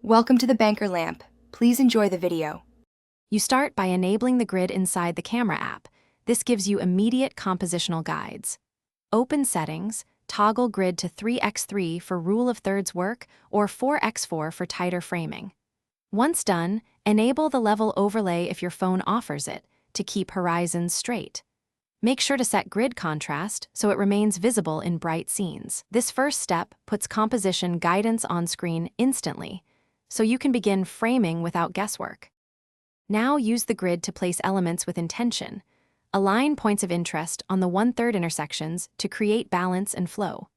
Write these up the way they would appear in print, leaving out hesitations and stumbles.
Welcome to the Banker Lamp. Please enjoy the video. You start by enabling the grid inside the camera app. This gives you immediate compositional guides. Open Settings, toggle grid to 3x3 for rule of thirds work or 4x4 for tighter framing. Once done, enable the level overlay if your phone offers it to keep horizons straight. Make sure to set grid contrast so it remains visible in bright scenes. This first step puts composition guidance on screen instantly, so you can begin framing without guesswork. Now use the grid to place elements with intention. Align points of interest on the 1/3 intersections to create balance and flow.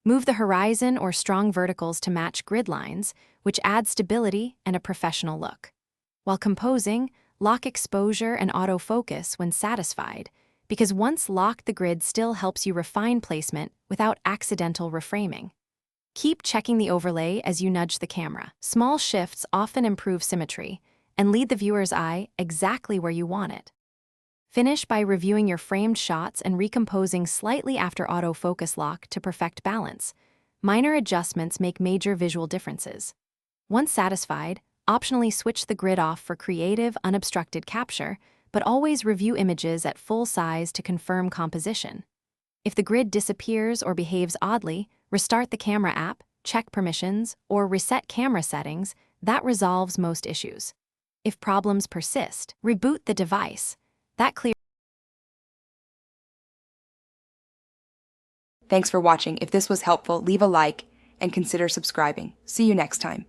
Move the horizon or strong verticals to match grid lines, which add stability and a professional look. While composing, lock exposure and autofocus when satisfied, because once locked, the grid still helps you refine placement without accidental reframing. Keep checking the overlay as you nudge the camera. Small shifts often improve symmetry and lead the viewer's eye exactly where you want it. Finish by reviewing your framed shots and recomposing slightly after autofocus lock to perfect balance. Minor adjustments make major visual differences. Once satisfied, optionally switch the grid off for creative, unobstructed capture, but always review images at full size to confirm composition. If the grid disappears or behaves oddly, restart the camera app, check permissions, or reset camera settings. That resolves most issues. If problems persist, reboot the device. That clears. Thanks for watching. If this was helpful, leave a like and consider subscribing. See you next time.